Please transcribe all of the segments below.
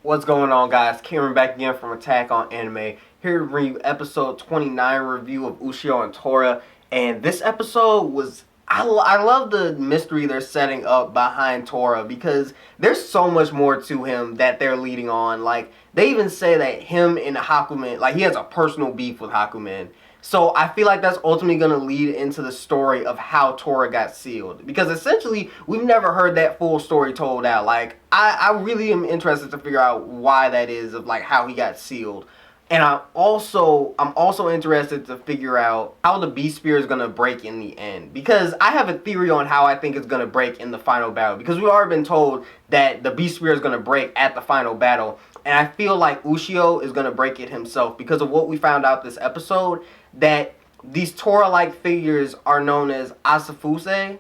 What's going on, guys? Cameron back again from Attack on Anime, here to bring you episode 29 review of Ushio and Tora. And this episode was, I love the mystery they're setting up behind Tora, because there's so much more to him that they're leading on. Like, they even say that him and Hakumen, like, he has a personal beef with Hakumen. So I feel like that's ultimately going to lead into the story of how Tora got sealed. Because essentially, we've never heard that full story told out. Like, I really am interested to figure out why that is, of like how he got sealed. And I'm also interested to figure out how the Beast Spear is going to break in the end. Because I have a theory on how I think it's going to break in the final battle. Because we've already been told that the Beast Spear is going to break at the final battle. And I feel like Ushio is going to break it himself because of what we found out this episode, that these Tora-like figures are known as Asafuse.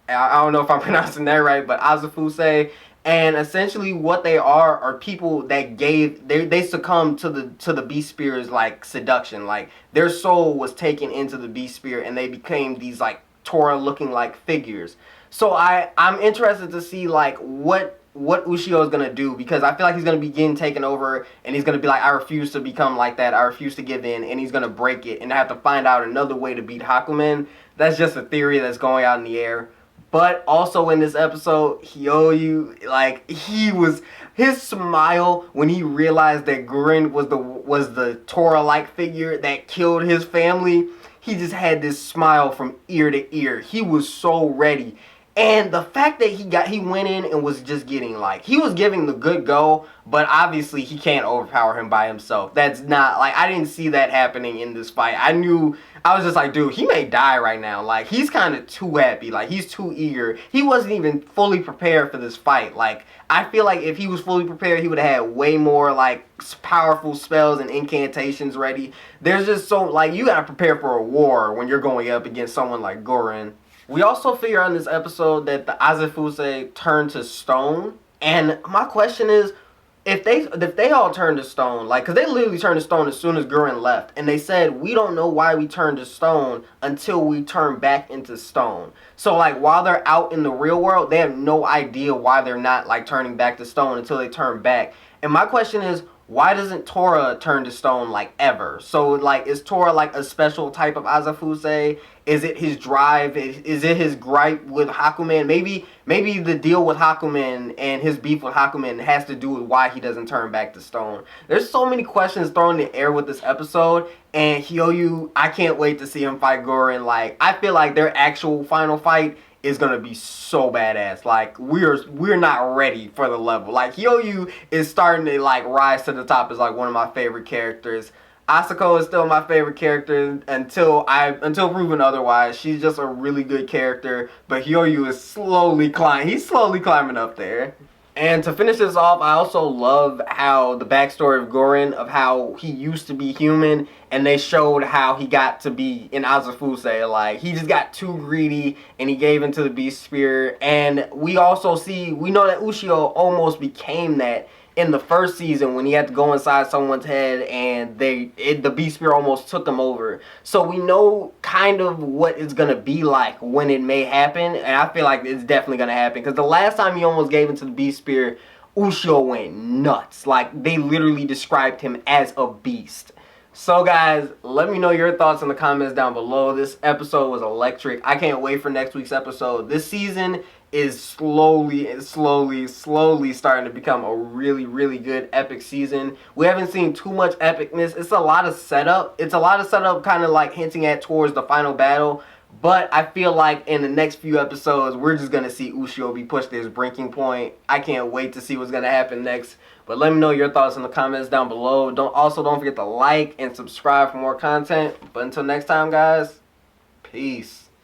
I don't know if I'm pronouncing that right, but Asafuse. And essentially what they are people that they succumbed to the Beast Spear's like seduction. Like, their soul was taken into the Beast Spear and they became these like Tora looking like figures. So I'm interested to see like what Ushio is going to do, because I feel like he's going to begin taking over and he's going to be like, I refuse to become like that, I refuse to give in, and he's going to break it and have to find out another way to beat Hakumen. That's just a theory that's going out in the air. But also in this episode, Hyou, like, his smile when he realized that Gurren was the Tora-like figure that killed his family, he just had this smile from ear to ear. He was so ready. And the fact that he went in and was just getting, like, he was giving the good go, but obviously he can't overpower him by himself. That's not, like, I didn't see that happening in this fight. I was just like, dude, he may die right now. Like, he's kind of too happy. Like, he's too eager. He wasn't even fully prepared for this fight. Like, I feel like if he was fully prepared, he would have had way more, like, powerful spells and incantations ready. There's just so, like, you gotta prepare for a war when you're going up against someone like Gurren. We also figure out in this episode that the Azafuse turned to stone. And my question is, if they all turned to stone, like, because they literally turned to stone as soon as Gurren left. And they said, we don't know why we turned to stone until we turn back into stone. So, like, while they're out in the real world, they have no idea why they're not, like, turning back to stone until they turn back. And my question is, why doesn't Tora turn to stone, like, ever? So, like, is Tora, like, a special type of Azafuse? Is it his drive? Is it his gripe with Hakumen? Maybe the deal with Hakumen and his beef with Hakumen has to do with why he doesn't turn back to stone. There's so many questions thrown in the air with this episode, and Hyou, I can't wait to see him fight Gurren. Like, I feel like their actual final fight is gonna be so badass. Like, we're not ready for the level. Like, Hyou is starting to, like, rise to the top as, like, one of my favorite characters. Asako is still my favorite character until proven otherwise. She's just a really good character, but Hyou is slowly climbing up there. And to finish this off, I also love how the backstory of Gurren, of how he used to be human, and they showed how he got to be in Azafuse. Like, he just got too greedy, and he gave into the Beast Spear. And we know that Ushio almost became that in the first season when he had to go inside someone's head and the Beast Spear almost took him over. So we know kind of what it's going to be like when it may happen, and I feel like it's definitely going to happen, because the last time he almost gave into the Beast Spear, Ushio went nuts. Like, they literally described him as a beast. So, guys, let me know your thoughts in the comments down below. This episode was electric. I can't wait for next week's episode. This season is slowly starting to become a really, really good epic season. We haven't seen too much epicness. It's a lot of setup. Kind of like hinting at towards the final battle. But I feel like in the next few episodes, we're just going to see Ushio be pushed to his breaking point. I can't wait to see what's going to happen next. But let me know your thoughts in the comments down below. Don't forget to like and subscribe for more content. But until next time, guys, peace.